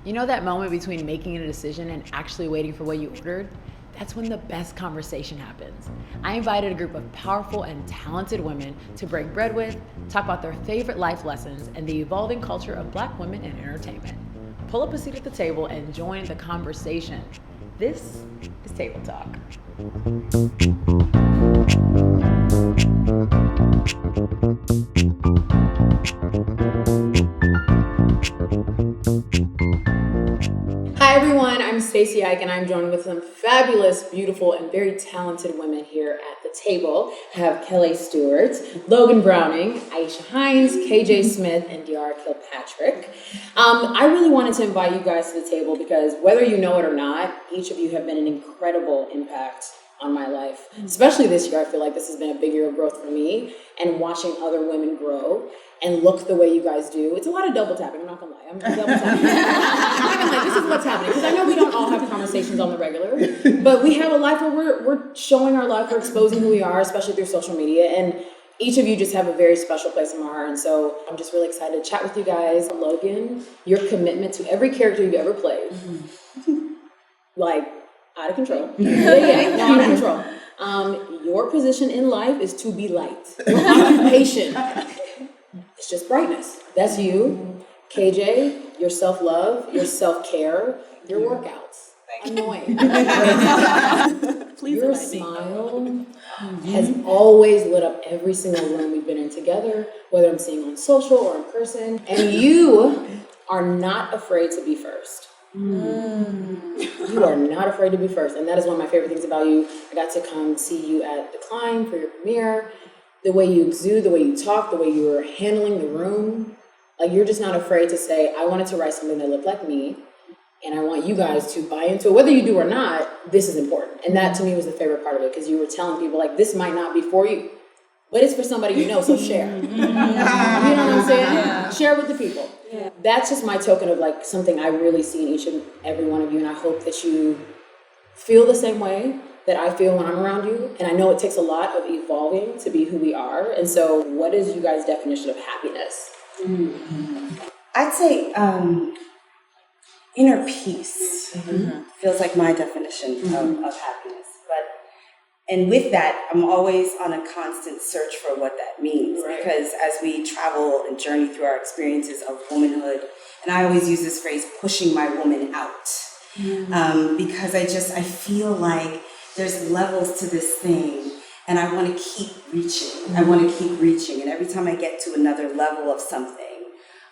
You know that moment between making a decision and actually waiting for what you ordered? That's when the best conversation happens. I invited a group of powerful and talented women to break bread with, talk about their favorite life lessons, and the evolving culture of Black women in entertainment. Pull up a seat at the table and join the conversation. This is Table Talk. Hi everyone, I'm Stacy Ike and I'm joined with some fabulous, beautiful, and very talented women here at the table. I have Kellee Stewart, Logan Browning, Aisha Hinds, KJ Smith, and Diarra Kilpatrick. I really wanted to invite you guys to the table because whether you know it or not, each of you have been an incredible impact on my life. Especially this year, I feel like this has been a big year of growth for me and watching other women grow and look the way you guys do. It's a lot of double tapping, I'm not gonna lie. I'm double tapping. I'm not gonna lie, this is what's happening. Because I know we don't all have conversations on the regular, but we have a life where we're showing our life, we're exposing who we are, especially through social media. And each of you just have a very special place in my heart. And so I'm just really excited to chat with you guys. Logan, your commitment to every character you've ever played, like out of control. Out of control. Your position in life is to be light. Your occupation, it's just brightness. That's you. KJ, your self-love, your self-care, your workouts. Annoying. Your smile has always lit up every single room we've been in together, whether I'm seeing on social or in person. And you are not afraid to be first. You are not afraid to be first. And that is one of my favorite things about you. I got to come see you at Decline for your premiere. The way you exude, the way you talk, the way you were handling the room. Like, you're just not afraid to say, I wanted to write something that looked like me, and I want you guys to buy into it. Whether you do or not, this is important. And that, to me, was the favorite part of it, because you were telling people, like, this might not be for you, but it's for somebody you know, so share. You know what I'm saying? Yeah. Share with the people. Yeah. That's just my token of, like, something I really see in each and every one of you, and I hope that you feel the same way that I feel when I'm around you. And I know it takes a lot of evolving to be who we are. And so what is you guys' definition of happiness? I'd say inner peace feels like my definition of happiness. And with that, I'm always on a constant search for what that means. Right. Because as we travel and journey through our experiences of womanhood, and I always use this phrase, pushing my woman out. Because I feel like there's levels to this thing, and I want to keep reaching. I want to keep reaching. And every time I get to another level of something,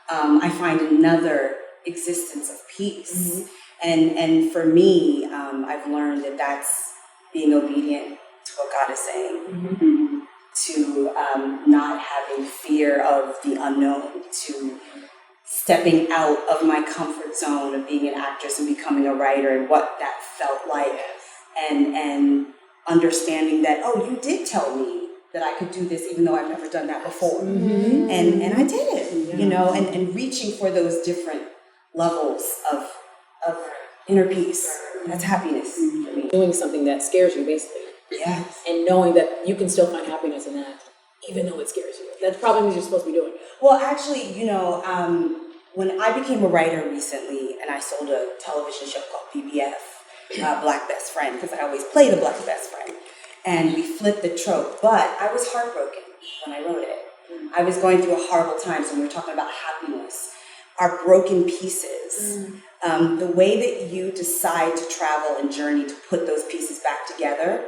I find another existence of peace. And for me, I've learned that that's being obedient to what God is saying, to not having fear of the unknown, to stepping out of my comfort zone of being an actress and becoming a writer and what that felt like. And understanding that, oh, you did tell me that I could do this even though I've never done that before. And I did it, you know, and reaching for those different levels of inner peace. That's happiness for me. Doing something that scares you, basically. Yes. And knowing that you can still find happiness in that, even though it scares you. That's probably what you're supposed to be doing. Well, actually, you know, when I became a writer recently and I sold a television show called BBF, Black Best Friend, because I always play the Black Best Friend. And we flipped the trope. But I was heartbroken when I wrote it. I was going through a horrible time, so we were talking about happiness. Our broken pieces. The way that you decide to travel and journey to put those pieces back together,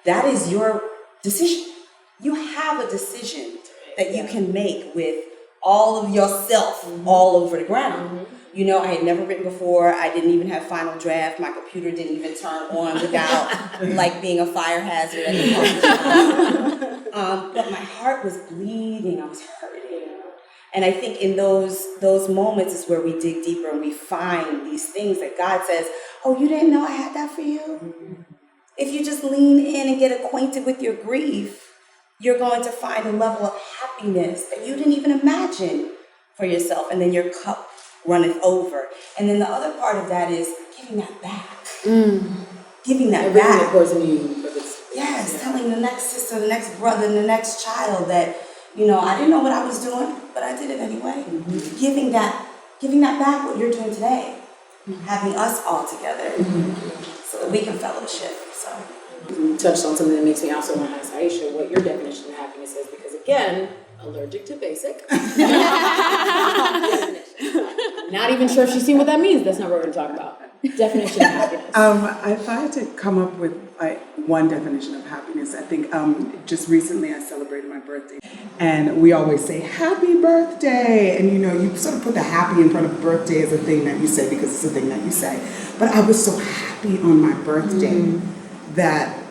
that is your decision. You have a decision that you can make with all of yourself all over the ground. You know, I had never written before. I didn't even have final draft. My computer didn't even turn on without like being a fire hazard at the time. But my heart was bleeding. I was hurting. And I think in those moments is where we dig deeper and we find these things that God says, oh, you didn't know I had that for you? If you just lean in and get acquainted with your grief, you're going to find a level of happiness that you didn't even imagine for yourself. And then your cup runneth over. And then the other part of that is giving that back. Giving that back. That pours into you. Yes, telling the next sister, the next brother, and the next child that, you know, I didn't know what I was doing, but I did it anyway. Giving that back what you're doing today. having us all together so that we can fellowship. So You touched on something that makes me also want to ask Aisha what your definition of happiness is, because again, allergic to basic. Not even sure if she's seen what that means. That's not what we're going to talk about. Definition of happiness. If I had to come up with one definition of happiness, I think just recently I celebrated my birthday, and we always say happy birthday, and you sort of put the happy in front of birthday as a thing that you say because it's a thing that you say. But I was so happy on my birthday that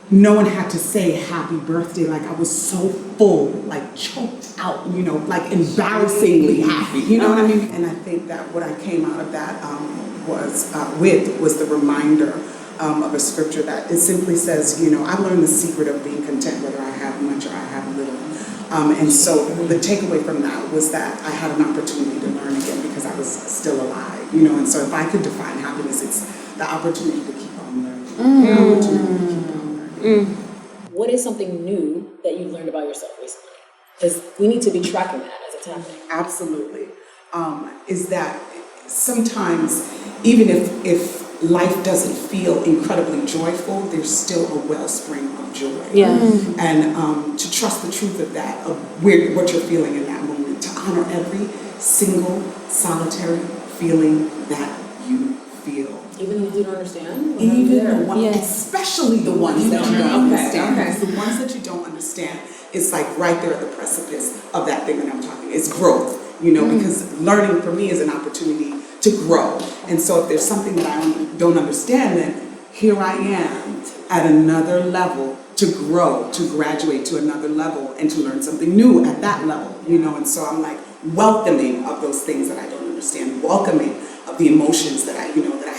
no one had to say happy birthday. Like I was so full, like choked out, like embarrassingly happy. You know what I mean? And I think that what I came out of that was the reminder of a scripture that it simply says, I've learned the secret of being content whether I have much or I have little. And so the takeaway from that was that I had an opportunity to learn again because I was still alive, And so if I could define happiness, it's the opportunity to keep on learning. The opportunity to keep on learning. What is something new that you've learned about yourself recently? Because we need to be tracking that as it's happening. Absolutely. Is that sometimes, even if life doesn't feel incredibly joyful, there's still a wellspring of joy. Yeah. And to trust the truth of that, of what you're feeling in that moment, to honor every single solitary feeling that you feel. Even if you don't understand? Even the ones, especially the ones that you don't understand. Okay. Because the ones that you don't understand, it's like right there at the precipice of that thing that I'm talking. It's growth, because learning for me is an opportunity to grow. And so if there's something that I don't understand, then here I am at another level to grow, to graduate to another level, and to learn something new at that level, And so I'm like welcoming of those things that I don't understand, welcoming of the emotions that I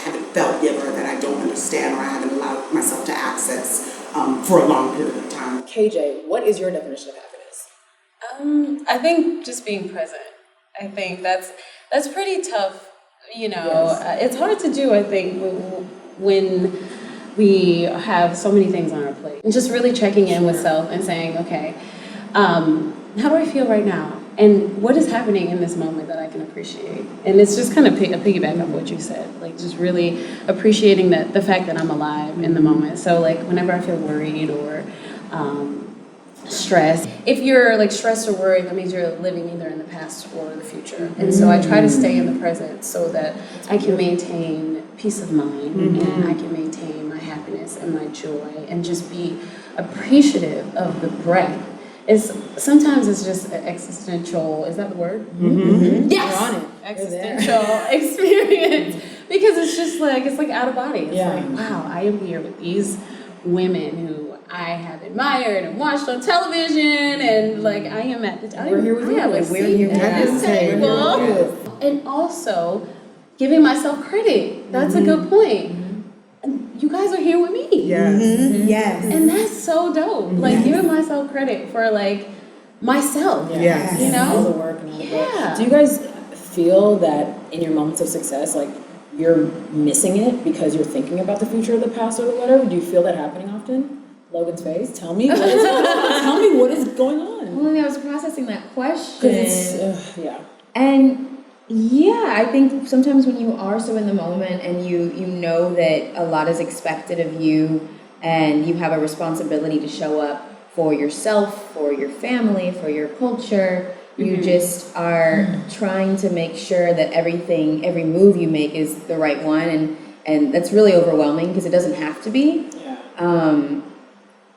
haven't felt yet, or that I don't understand, or I haven't allowed myself to access for a long period of time. KJ, what is your definition of happiness? I think just being present. I think that's pretty tough. Yes. It's hard to do. I think when we have so many things on our plate, and just really checking in with self and saying, okay, how do I feel right now? And what is happening in this moment that I can appreciate? And it's just kind of a piggyback of what you said, like just really appreciating the fact that I'm alive in the moment. So like whenever I feel worried or stressed, if you're like stressed or worried, that means you're living either in the past or the future. And so I try to stay in the present so that I can maintain peace of mind and I can maintain my happiness and my joy and just be appreciative of the breath. Sometimes it's just an existential, is that the word? Yes! You're on it. Existential experience. Because it's just like, it's like out of body. It's like, wow, I am here with these women who I have admired and watched on television, and like I am at the table. We're here with you. We're here at this table. And also giving myself credit. That's a good point. You guys are here with me. Yes. yes. And that's so dope. Like giving myself credit for like myself. Yes. All the work and all the work. Yeah. Do you guys feel that in your moments of success, like you're missing it because you're thinking about the future or the past or whatever? Do you feel that happening often? Logan's face. Tell me what is going on. Tell me what is going on. Well, I was processing that question. And yeah, I think sometimes when you are so in the moment and you know that a lot is expected of you and you have a responsibility to show up for yourself, for your family, for your culture, you just are trying to make sure that every move you make is the right one, and that's really overwhelming because it doesn't have to be.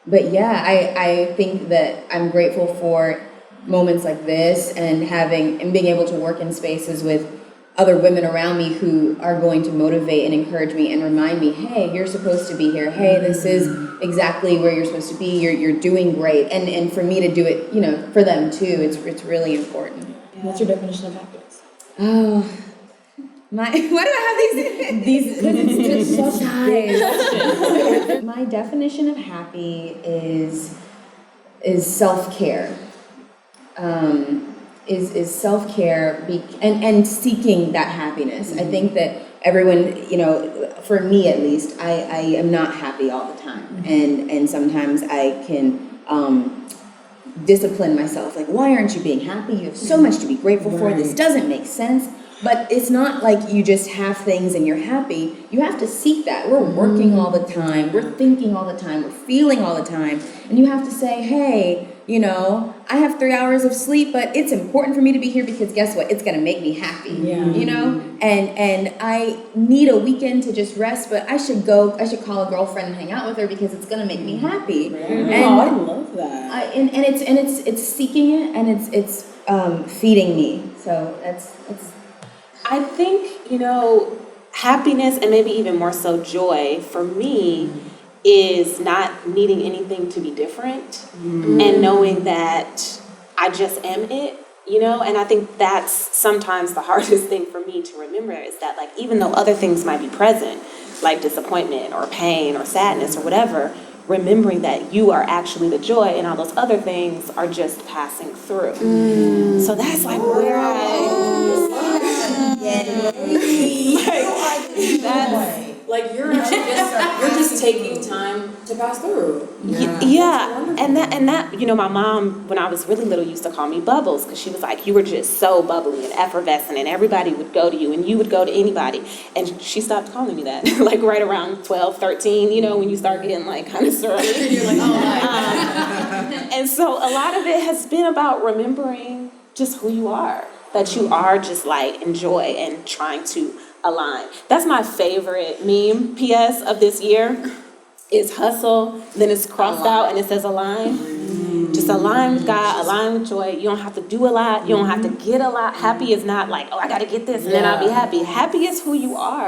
But yeah, I think that I'm grateful for moments like this and being able to work in spaces with other women around me who are going to motivate and encourage me and remind me, hey, you're supposed to be here. Hey, this is exactly where you're supposed to be. You're doing great. And for me to do it, for them too, it's really important. What's your definition of happiness? Oh, why do I have these? It's such size. My definition of happy is self-care. Is self-care and seeking that happiness. I think that everyone, for me at least, I am not happy all the time. And sometimes I can discipline myself. Like, why aren't you being happy? You have so much to be grateful for. This doesn't make sense. But it's not like you just have things and you're happy. You have to seek that. We're working all the time. We're thinking all the time. We're feeling all the time. And you have to say, hey, I have 3 hours of sleep, but it's important for me to be here because guess what? It's going to make me happy, And I need a weekend to just rest, but I should call a girlfriend and hang out with her because it's going to make me happy. And I love that. And it's seeking it and it's feeding me. So that's. I think, happiness and maybe even more so joy for me is not needing anything to be different and knowing that I just am it, and I think that's sometimes the hardest thing for me to remember is that like even though other things might be present, like disappointment or pain or sadness or whatever, remembering that you are actually the joy and all those other things are just passing through. So that's like where Like you're just taking time to pass through. Yeah. And that my mom when I was really little used to call me Bubbles because she was like, you were just so bubbly and effervescent and everybody would go to you and you would go to anybody. And she stopped calling me that like right around 12, 13, when you start getting like kind of surly. You're like, and so a lot of it has been about remembering just who you are, that you are just light and joy and trying to align. That's my favorite meme, PS, of this year, is hustle, then it's crossed out and it says align. Just align with God, align with joy. You don't have to do a lot. You don't have to get a lot. Happy is not like, I got to get this and then I'll be happy. Happy is who you are.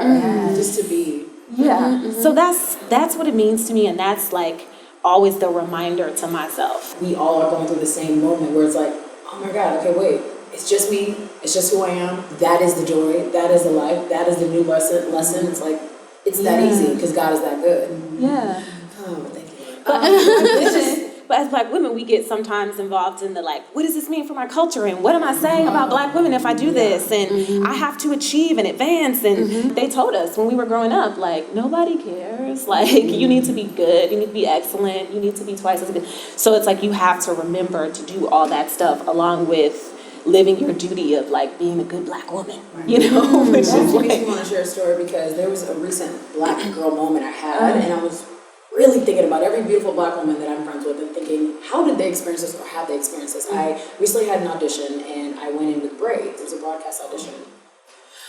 Just to be. Yeah. So that's what it means to me, and that's like always the reminder to myself. We all are going through the same moment where it's like, oh my God, okay, wait. It's just me. It's just who I am. That is the joy. That is the life. That is the new lesson. It's like, it's that easy because God is that good. Yeah. Oh, thank you. But as Black women, we get sometimes involved in the like, what does this mean for my culture? And what am I saying about Black women if I do this? And I have to achieve and advance. And they told us when we were growing up, like, nobody cares. Like, you need to be good. You need to be excellent. You need to be twice as good. So it's like you have to remember to do all that stuff along with living your duty of like being a good Black woman, which is That makes me want to share a story because there was a recent Black girl moment I had, and I was really thinking about every beautiful Black woman that I'm friends with and thinking, how did they experience this or have they experienced this? I recently had an audition and I went in with braids. It was a broadcast audition.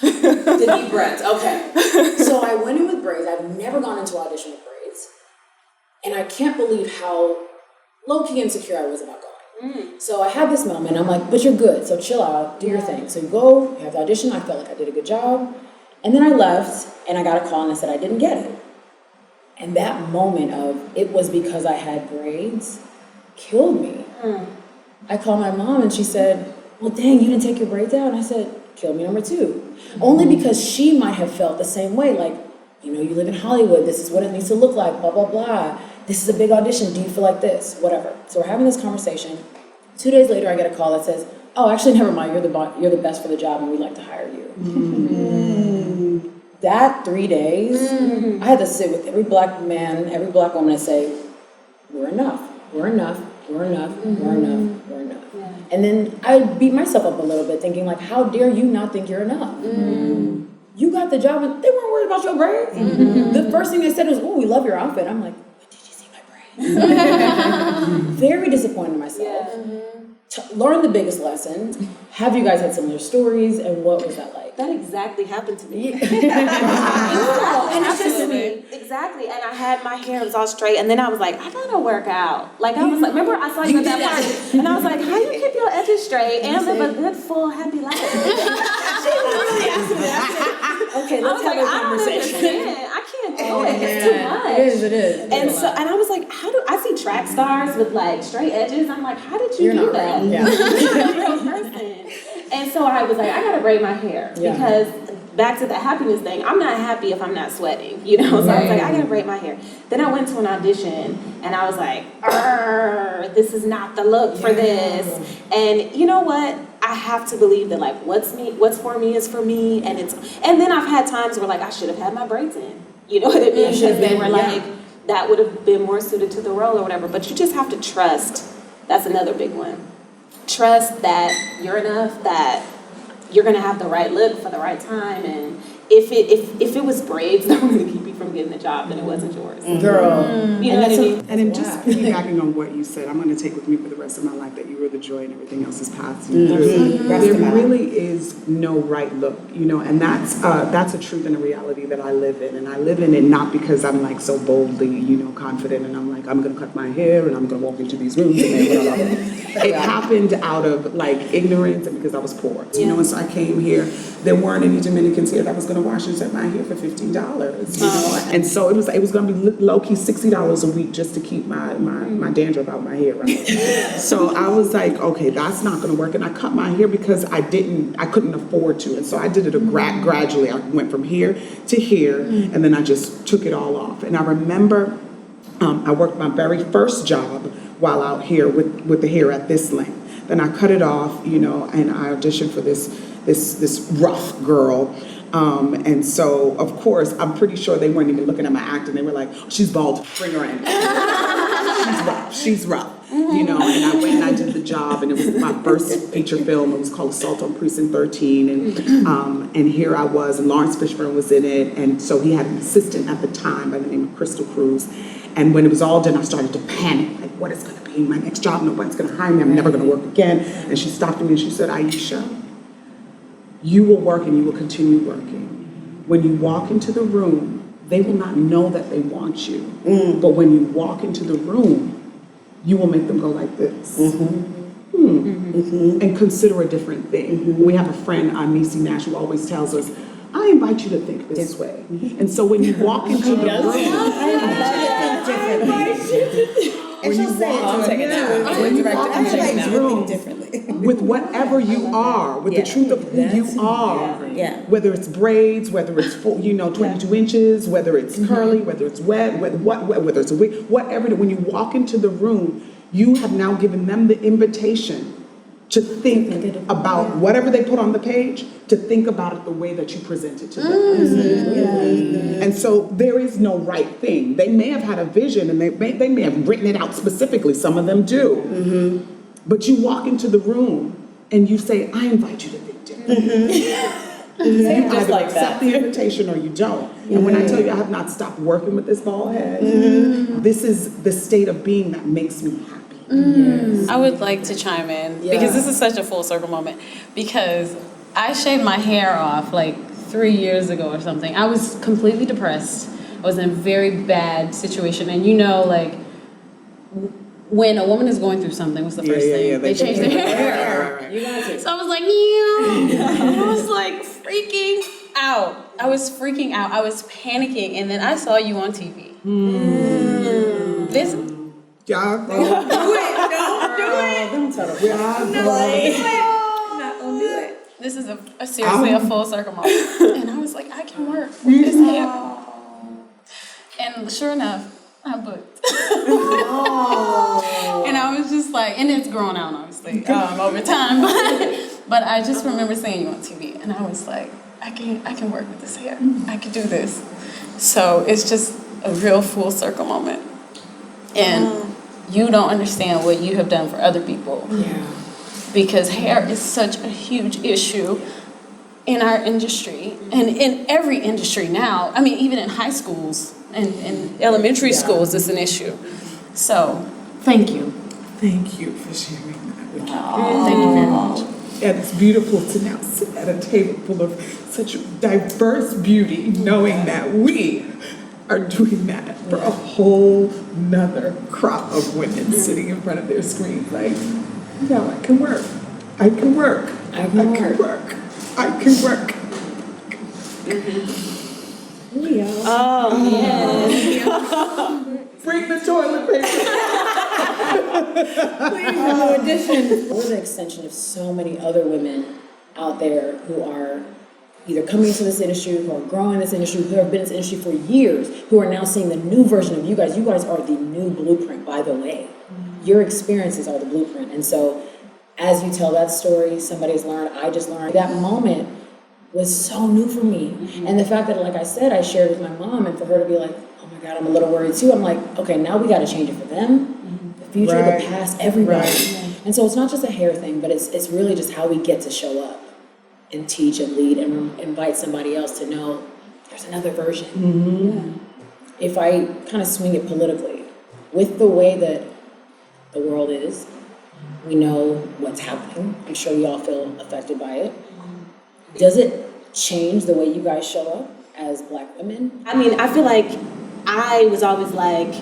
The deep breaths, okay. So I went in with braids. I've never gone into an audition with braids. And I can't believe how low-key insecure I was about going. So I had this moment, I'm like, but you're good, so chill out, do your thing. So you go, you have the audition, I felt like I did a good job. And then I left, and I got a call and I said I didn't get it. And that moment of, it was because I had braids, killed me. I called my mom and she said, well, dang, you didn't take your braids out? And I said, kill me number 2. Only because she might have felt the same way, like, you live in Hollywood, this is what it needs to look like, blah, blah, blah. This is a big audition, do you feel like this? Whatever. So we're having this conversation. 2 days later, I get a call that says, oh, actually, never mind, you're the best for the job and we'd like to hire you. That 3 days, I had to sit with every Black man, every Black woman and say, we're enough, we're enough, we're enough, we're enough, we're enough. Yeah. And then I beat myself up a little bit thinking like, how dare you not think you're enough? You got the job and they weren't worried about your braids. The first thing they said was, oh, we love your outfit. I'm like, but did you see my braids? Very disappointed in myself. Learn the biggest lesson. Have you guys had similar stories and what was that like? That exactly happened to me. Exactly. Exactly. And I had my hair, it was all straight, and then I was like, I gotta work out. Like I was like, remember I saw you at that party, and I was like, how you keep your edges straight and live a good, full, happy life? She literally asked me that. Okay, let's have a conversation. I can't do it. It's too much. It is. And I was like, how do I see track stars with like straight edges? I'm like, how did you do that? Yeah. You're a real person. And so I was like, I gotta braid my hair because back to the happiness thing, I'm not happy if I'm not sweating, So I was like, I gotta braid my hair. Then I went to an audition and I was like, this is not the look for this. And you know what? I have to believe that like what's for me is for me, and then I've had times where like I should have had my braids in. You know what I mean? Because they were like that would have been more suited to the role or whatever. But you just have to trust. That's another big one. Trust that you're enough, that you're gonna have the right look for the right time, and if it was braids that were gonna keep you from getting the job, then it wasn't yours. Girl. You know what I mean? And then just piggybacking on what you said, I'm going to take with me for the rest of my life that you were the joy and everything else is passing through. There really is no right look, you know, and that's a truth and a reality that I live in. And I live in it not because I'm like so boldly, you know, confident and I'm like, I'm going to cut my hair and I'm going to walk into these rooms and blah, blah, blah. It happened out of like ignorance and because I was poor, you know, and so I came here. There weren't any Dominicans here that was going to wash and set my hair for $15, you know, and so it was going to be low-key $60 a week just to keep my dandruff out my hair, right? So I was like, okay, that's not going to work, and I cut my hair because I couldn't afford to, and so I did it gradually. I went from here to here, and then I just took it all off. And I remember I worked my very first job while out here with the hair at this length. Then I cut it off, you know, and I auditioned for this rough girl. And so, of course, I'm pretty sure they weren't even looking at my acting. They were like, she's bald, bring her in. She's rough, you know. And I went and I did the job, and it was my first feature film. It was called Assault on Precinct 13. And here I was, and Lawrence Fishburne was in it. And so he had an assistant at the time by the name of Crystal Cruz. And when it was all done, I started to panic, like, what is going to be my next job? Nobody's going to hire me. I'm never going to work again. And she stopped me and she said, Aisha, you will work and you will continue working. When you walk into the room, they will not know that they want you. But when you walk into the room, you will make them go like this. And consider a different thing. We have a friend, Nisi Nash, who always tells us, I invite you to think this way. And so when you walk into the room, with whatever you are, with the truth of who you are, whether it's braids, whether it's 22 inches, whether it's curly, whether it's wet, whether it's a wig, whatever. When you walk into the room, you have now given them the invitation to think about whatever they put on the page, to think about it the way that you present it to them. And so there is no right thing. They may have had a vision and they may have written it out specifically. Some of them do. But you walk into the room and you say, I invite you to think differently. You Just either like accept that. the invitation or you don't. And when I tell you I have not stopped working with this bald head, this is the state of being that makes me happy. I would like to chime in because this is such a full circle moment, because I shaved my hair off like 3 years ago or something. I was completely depressed. I was in a very bad situation, and you know, like when a woman is going through something, what's the first thing? They change their hair. Right. So I was like, I was like freaking out. I was freaking out. I was panicking, and then I saw you on TV. This. Y'all Don't do it. Don't tell them. Not gonna do it. This is seriously a full circle moment. And I was like, I can work with this hair. And sure enough, I booked. And I was just like, and it's grown out obviously over time, but I just remember seeing you on TV, and I was like, I can work with this hair. I can do this. So it's just a real full circle moment. And you don't understand what you have done for other people. Because hair is such a huge issue in our industry and in every industry now. I mean, even in high schools and in elementary schools, it's an issue. So, thank you. Thank you for sharing that with me. Thank you very much. And it's beautiful to now sit at a table full of such diverse beauty, knowing that we are doing that for a whole nother crop of women sitting in front of their screens like, no, I can work. I can work. I can work. I can work. Oh, yeah. Bring the toilet paper. We're the extension of so many other women out there who are either coming into this industry, who are growing in this industry, who have been in this industry for years, who are now seeing the new version of you guys. You guys are the new blueprint, by the way. Your experiences are the blueprint. And so as you tell that story, somebody's learned, I just learned. That moment was so new for me. And the fact that, like I said, I shared with my mom, and for her to be like, oh my God, I'm a little worried too. I'm like, okay, now we got to change it for them, the future, the past, everybody. And so it's not just a hair thing, but it's really just how we get to show up and teach and lead and invite somebody else to know there's another version. If I kind of swing it politically, with the way that the world is, we know what's happening. I'm sure you all feel affected by it. Does it change the way you guys show up as Black women? I mean, I feel like I was always like,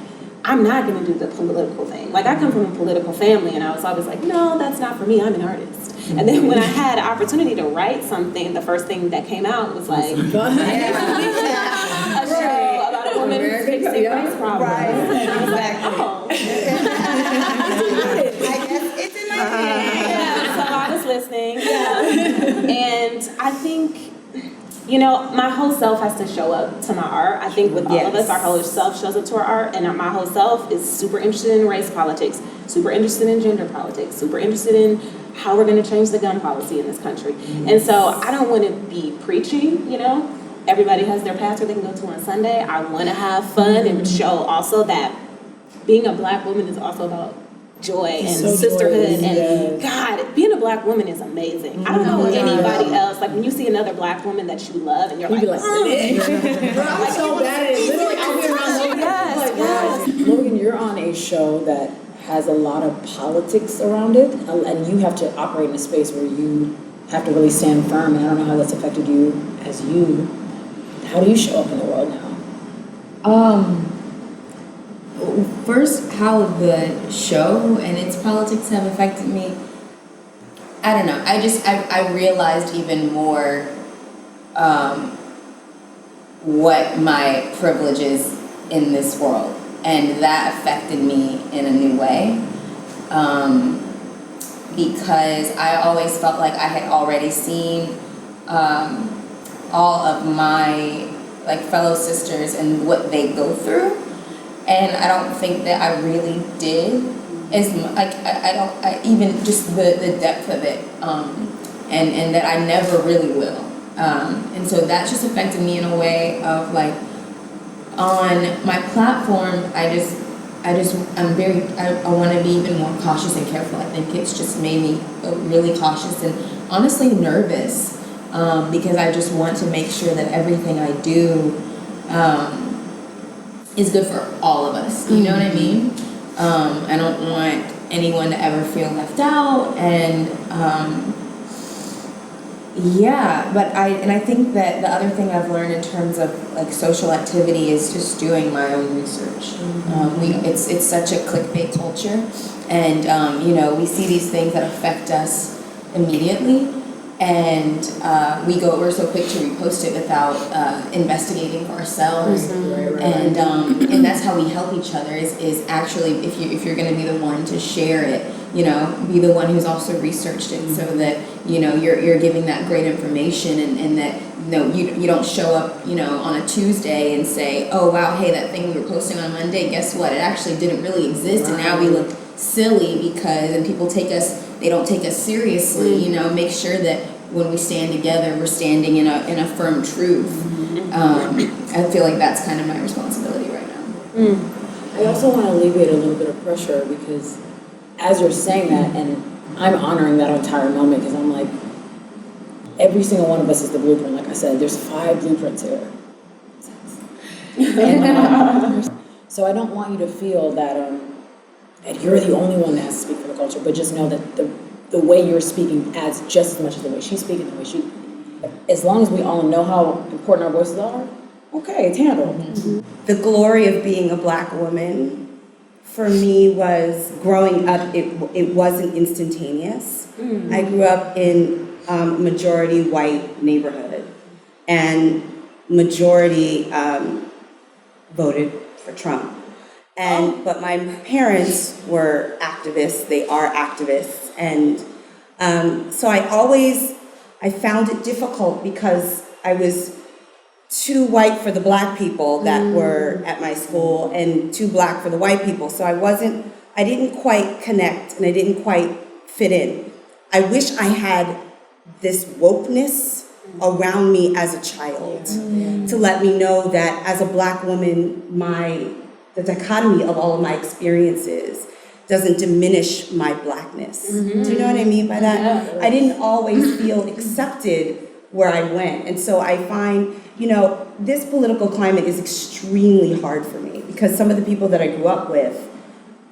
I'm not gonna do the political thing. Like, I come from a political family, and I was always like, no, that's not for me, I'm an artist. And then when I had an opportunity to write something, the first thing that came out was like, a show about a woman who's fixing race problems. Right. And I was like, oh. I guess it's in my head. So I was listening. And I think, you know, my whole self has to show up to my art. I think with all of us, our whole self shows up to our art, and my whole self is super interested in race politics, super interested in gender politics, super interested in how we're going to change the gun policy in this country. And so I don't want to be preachy, you know. Everybody has their pastor they can go to on Sunday. I want to have fun and show also that being a Black woman is also about joy and sisterhood. And God, being a Black woman is amazing. I don't know anybody else. Like, when you see another Black woman that you love and you're like, I'm so bad at it. Literally, I'll be around Logan. yes. Logan, you're on a show that has a lot of politics around it, and you have to operate in a space where you have to really stand firm, and I don't know how that's affected you as you. How do you show up in the world now? First, how the show and its politics have affected me, I don't know. I realized even more what my privilege is in this world, and that affected me in a new way. Because I always felt like I had already seen all of my fellow sisters and what they go through, and I don't think that I really did as much. I even just the depth of it, and that I never really will, and so that just affected me in a way of on my platform. I want to be even more cautious and careful. I think it's just made me really cautious and honestly nervous, because I just want to make sure that everything I do is good for all of us. You know what I mean? I don't want anyone to ever feel left out, and but I think that the other thing I've learned in terms of social activity is just doing my own research. It's such a clickbait culture, and we see these things that affect us immediately, and we're so quick to repost it without investigating for ourselves. And that's how we help each other is actually if you're going to be the one to share it, be the one who's also researched it, so that you're giving that great information, and that you don't show up on a Tuesday and say, oh wow, hey, that thing we were posting on Monday, guess what, it actually didn't really exist, and now we look silly and people they don't take us seriously. Make sure that when we stand together, we're standing in a firm truth. I feel like that's kind of my responsibility right now. I also want to alleviate a little bit of pressure, because as you're saying that, and I'm honoring that entire moment, because I'm like, every single one of us is the blueprint. Like I said, there's 5 blueprints here. And, so I don't want you to feel that you're the only one that has to speak for the culture, but just know that the way you're speaking adds just as much as the way she's speaking, the way she. As long as we all know how important our voices are, okay, it's handled. Mm-hmm. The glory of being a Black woman for me was growing up. It wasn't instantaneous. Mm-hmm. I grew up in a majority white neighborhood, and majority voted for Trump. But my parents were activists. They are activists, and so I found it difficult because I was too white for the Black people that were at my school and too Black for the white people. So I didn't quite connect, and I didn't quite fit in. I wish I had this wokeness around me as a child to let me know that as a Black woman, the dichotomy of all of my experiences doesn't diminish my blackness. Do you know what I mean by that? I didn't always feel accepted where I went. And so I find, this political climate is extremely hard for me because some of the people that I grew up with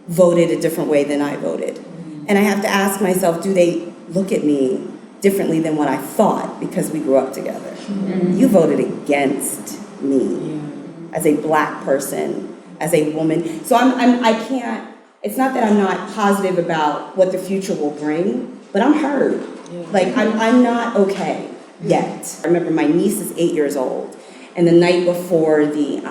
voted a different way than I voted. And I have to ask myself, do they look at me differently than what I thought because we grew up together? You voted against me as a black person, as a woman. So I can't, it's not that I'm not positive about what the future will bring, but I'm hurt. Like, I'm not okay yet. I remember my niece is 8 years old, and the night before the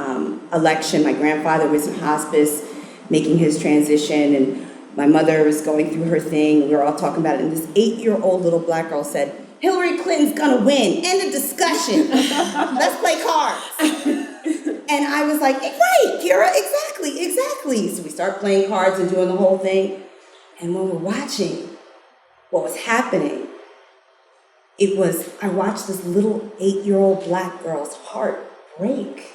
election, my grandfather was in hospice making his transition, and my mother was going through her thing. We were all talking about it, and this 8-year-old little black girl said, "Hillary Clinton's gonna win. End of discussion. Let's play cards." And I was like, right, Kira, exactly. So we start playing cards and doing the whole thing. And when we're watching what was happening, I watched this little 8-year-old black girl's heart break.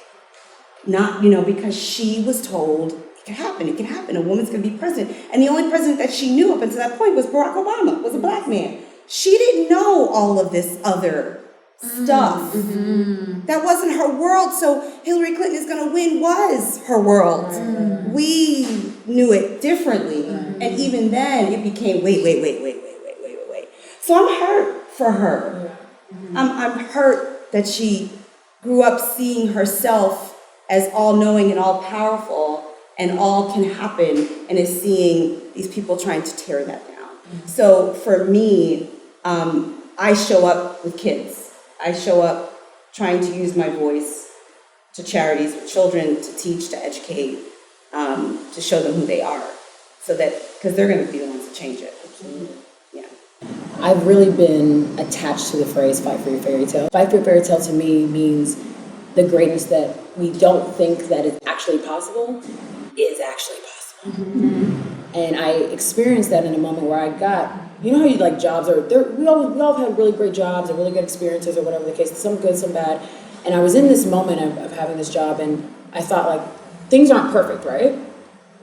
Not, because she was told, it can happen, a woman's gonna be president. And the only president that she knew up until that point was Barack Obama, was a black man. She didn't know all of this other stuff. That wasn't her world, so Hillary Clinton is gonna win was her world. We knew it differently. And even then, it became, wait. So I'm hurt for her. I'm hurt that she grew up seeing herself as all-knowing and all-powerful and all can happen, and is seeing these people trying to tear that down. So for me, I show up with kids. I show up trying to use my voice to charities with children, to teach, to educate, to show them who they are, so that, because they're going to be the ones to change it. I've really been attached to the phrase "fight for your fairy tale." Fight for your fairy tale to me means the greatness that we don't think that is actually possible is actually possible. And I experienced that in a moment where I got, how you like jobs are, we all have had really great jobs and really good experiences or whatever the case, some good, some bad. And I was in this moment of having this job, and I thought, like, things aren't perfect, right?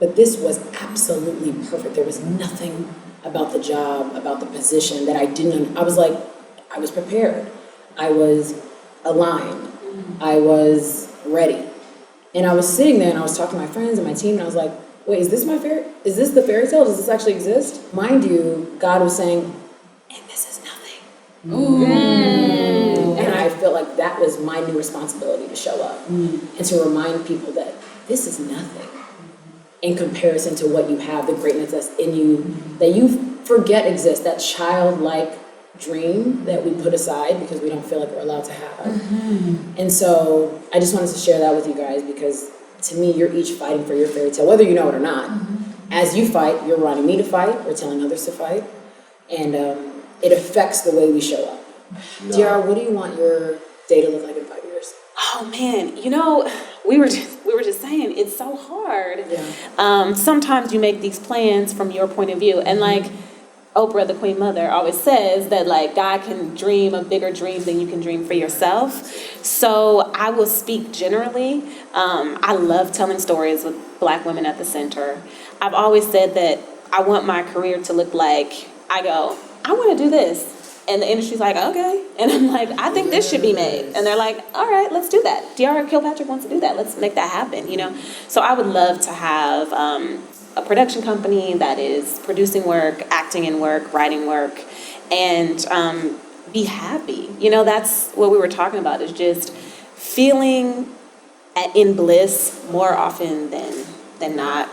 But this was absolutely perfect. There was nothing about the job, about the position that I was prepared. I was aligned. I was ready. And I was sitting there and I was talking to my friends and my team, and I was like, wait, is this the fairy tale? Does this actually exist? Mind you, God was saying, and this is nothing. And I felt like that was my new responsibility to show up and to remind people that this is nothing in comparison to what you have, the greatness that's in you, that you forget exists, that childlike dream that we put aside because we don't feel like we're allowed to have. And so I just wanted to share that with you guys, because to me, you're each fighting for your fairy tale, whether you know it or not. As you fight, you're wanting me to fight, we're telling others to fight, and it affects the way we show up. Diarra, what do you want your day to look like in 5 years? Oh man, we were just saying, it's so hard. Sometimes you make these plans from your point of view, and like Oprah, the Queen Mother, always says that like God can dream a bigger dream than you can dream for yourself. So I will speak generally. I love telling stories with Black women at the center. I've always said that I want my career to look like, I want to do this. And the industry's like, okay. And I'm like, I think this should be made. And they're like, all right, let's do that. Diarra Kilpatrick wants to do that. Let's make that happen, So I would love to have a production company that is producing work, acting in work, writing work, and be happy. That's what we were talking about, is just feeling in bliss more often than not.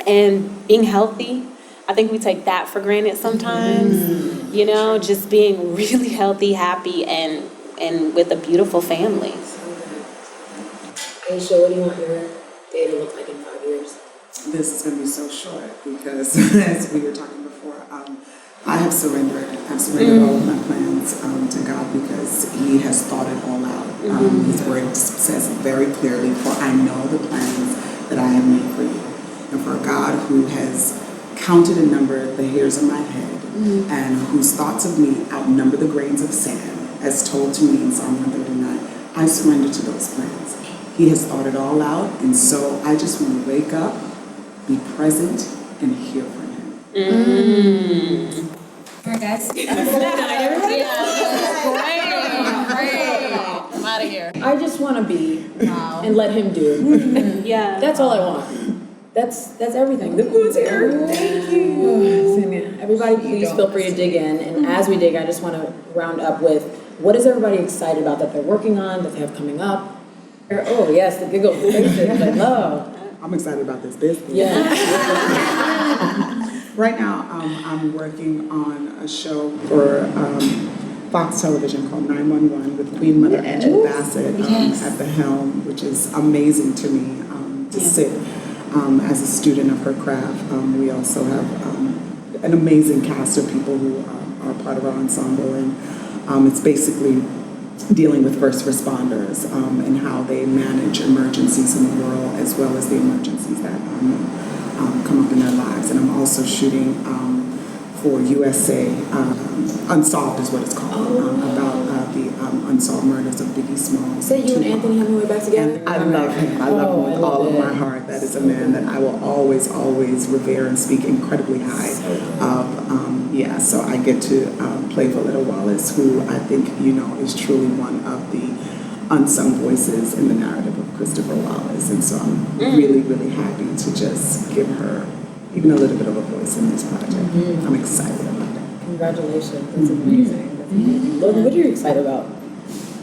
And being healthy. I think we take that for granted sometimes, just being really healthy, happy, and with a beautiful family. Aisha, what do you want your day to look like in 5 years? This is going to be so short because, as we were talking before, I have surrendered. I've surrendered all of my plans to God because He has thought it all out. His word says very clearly, "For I know the plans that I have made for you." And for a God who has counted and numbered the hairs on my head, and whose thoughts of me outnumber the grains of sand, as told to me in Psalm 139, I surrender to those plans. He has thought it all out, and so I just want to wake up, be present, and hear from him. All right, guys. Great. I'm out of here. I just want to be Wow. and let him do. Yeah. That's all I want. That's everything. The food's here. Thank you. Everybody, please feel free to dig in. And as we dig, I just want to round up with what is everybody excited about that they're working on, that they have coming up? Oh yes, the giggles, the faces, I love. I'm excited about this business. Yeah. Right now, I'm working on a show for Fox Television called 911 with Queen Mother Angela Bassett at the helm, which is amazing to me to sit as a student of her craft. We also have an amazing cast of people who are part of our ensemble, and it's basically dealing with first responders and how they manage emergencies in the world, as well as the emergencies that come up in their lives. And I'm also shooting for USA, Unsolved is what it's called, about the unsolved murders of Biggie Smalls. Say you and Anthony Hemingway back together? I love him. I love him with all of my heart. That is a man that I will always, always revere and speak incredibly high of. So I get to play for Little Wallace, who I think, is truly one of the unsung voices in the narrative of Christopher Wallace. And so I'm really, really happy to just give her even a little bit of a voice in this project. I'm excited about it. Congratulations. That's amazing. That's amazing. Logan, what are you excited about?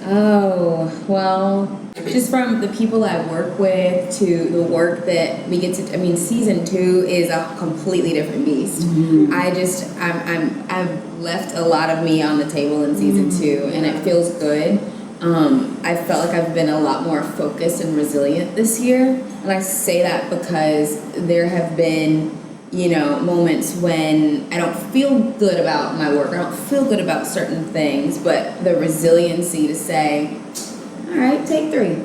Oh, well, just from the people I work with to the work that we get to, season 2 is a completely different beast. I've left a lot of me on the table in season 2, and it feels good. I felt like I've been a lot more focused and resilient this year. And I say that because there have been, moments when I don't feel good about my work. I don't feel good about certain things, but the resiliency to say, all right, take 3.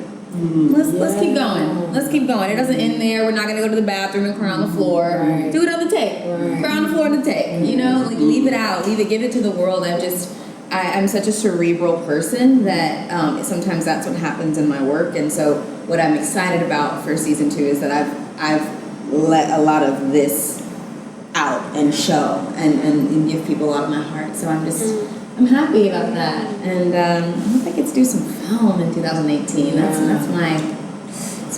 Let's keep going. Let's keep going. It doesn't end there. We're not going to go to the bathroom and cry on the floor. Right. Do it on the tape. Right. Cry on the floor on the tape. Leave it out. Give it to the world. I'm such a cerebral person that sometimes that's what happens in my work. And so what I'm excited about for season 2 is that I've let a lot of this out and show and give people a lot of my heart. So I'm happy about that. And I hope I get to do some film in 2018. That's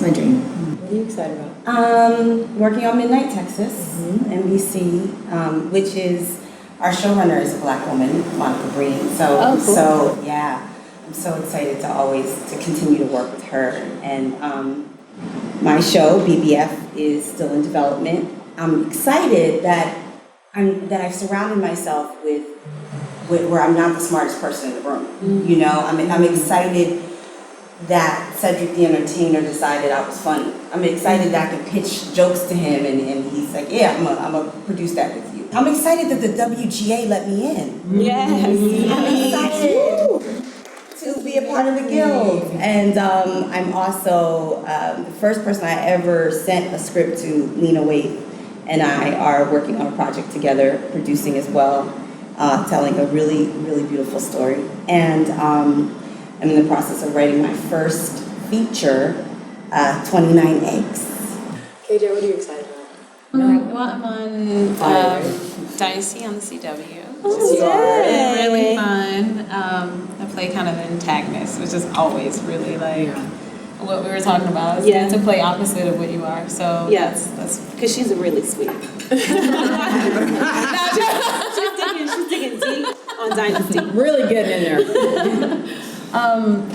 my dream. What are you excited about? Working on Midnight Texas, NBC, which is our showrunner is a Black woman, Monica Breen. Oh, cool. So yeah, I'm so excited to continue to work with her. And my show BBF is still in development. I'm excited that I've surrounded myself with where I'm not the smartest person in the room. I'm excited that Cedric the Entertainer decided I was funny. I'm excited that I could pitch jokes to him and he's like, yeah, I'm gonna produce that with you. I'm excited that the WGA let me in. Yes. I'm excited to be a part of the guild. And I'm also the first person I ever sent a script to. Lena Waithe and I are working on a project together, producing as well, telling a really, really beautiful story. And I'm in the process of writing my first feature, 29 Eggs. KJ, what are you excited about? I'm on Dicey on the CW. Oh, you are. It's really fun. I play kind of an antagonist, which is always really what we were talking about. It's good to play opposite of what you are. So Yes. that's Because she's really sweet. she's digging deep on Dynasty. Really getting in there. I'm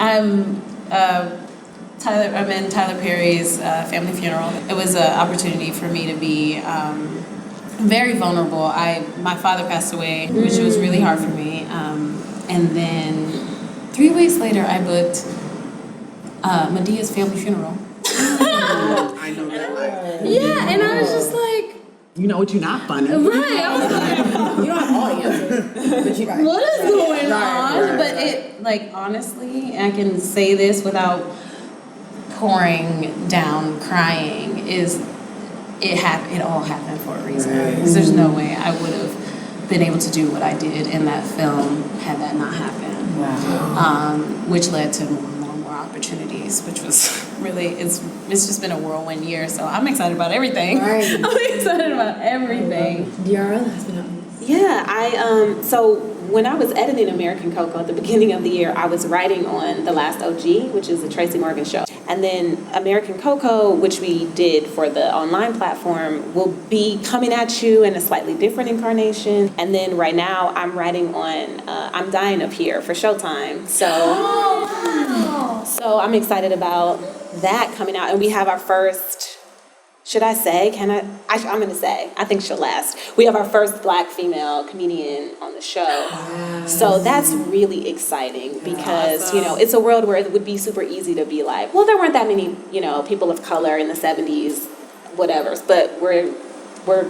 in Tyler Perry's Family Funeral. It was an opportunity for me to be very vulnerable. My father passed away, which was really hard for me. And then 3 weeks later, I booked Medea's family funeral. I know that life. Yeah, and I was just like, You know what? You're not funny. right. I was like, You don't have all the answers, but you're right. what is going on? right, But it, honestly, I can say this without pouring down, crying, it all happened for a reason. Right. Because there's no way I would have been able to do what I did in that film had that not happened. Wow. Which led to more and more opportunities, which was really, it's just been a whirlwind year, so I'm excited about everything. Right. I'm excited about everything. Diarra, last but not least. Yeah, so when I was editing American Cocoa at the beginning of the year, I was writing on The Last OG, which is a Tracy Morgan show. And then American Cocoa, which we did for the online platform, will be coming at you in a slightly different incarnation. And then right now I'm writing on I'm Dying Up Here for Showtime. So I'm excited about that coming out. And we have our first, should I say? I'm going to say. I think she'll last. We have our first Black female comedian on the show. Wow. So that's really exciting because, it's a world where it would be super easy to be like, well, there weren't that many, people of color in the 70s, whatever. But we're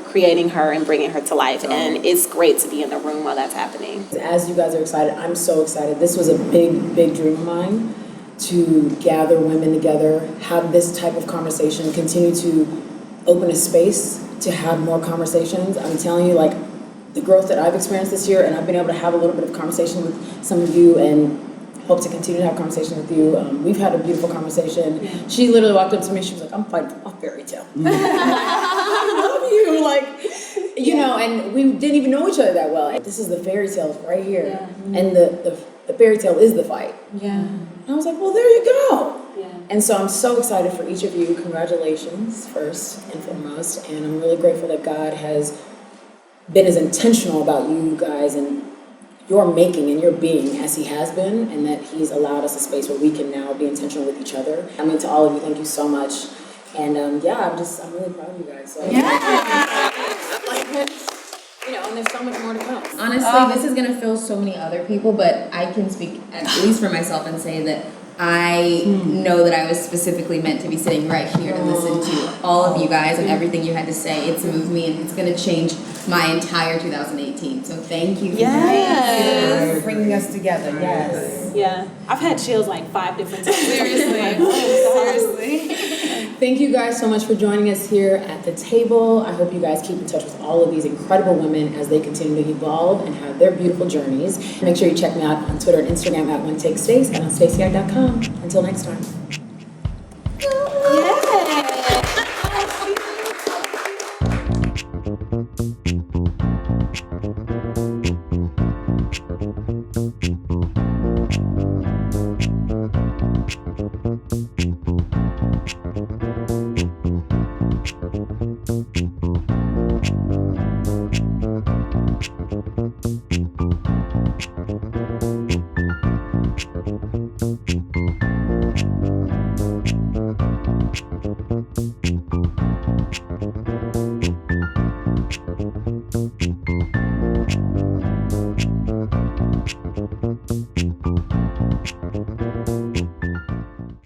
creating her and bringing her to life. And it's great to be in the room while that's happening. As you guys are excited, I'm so excited. This was a big, big dream of mine, to gather women together, have this type of conversation, continue to open a space to have more conversations. I'm telling you, like, the growth that I've experienced this year, and I've been able to have a little bit of conversation with some of you and hope to continue to have conversations with you. We've had a beautiful conversation. Yeah. She literally walked up to me, she was like, I'm fighting for my fairy tale. I love you, and we didn't even know each other that well. This is the fairy tale right here. Yeah. And the fairy tale is the fight. Yeah. And I was like, well, there you go. Yeah. And so I'm so excited for each of you. Congratulations, first and foremost. And I'm really grateful that God has been as intentional about you guys and your making and your being as He has been, and that He's allowed us a space where we can now be intentional with each other. I mean, to all of you, thank you so much. And I'm really proud of you guys. So, and there's so much more to come. Honestly, this is gonna fill so many other people, but I can speak at least for myself and say that I know that I was specifically meant to be sitting right here to listen to all of you guys and everything you had to say. It's moved me, and it's gonna change my entire 2018. So thank you for bringing us together. Yes. Yeah. I've had chills like 5 different times. Seriously. Thank you guys so much for joining us here at the table. I hope you guys keep in touch with all of these incredible women as they continue to evolve and have their beautiful journeys. Make sure you check me out on Twitter and Instagram at OneTakeStace and on StacyIke.com. Until next time.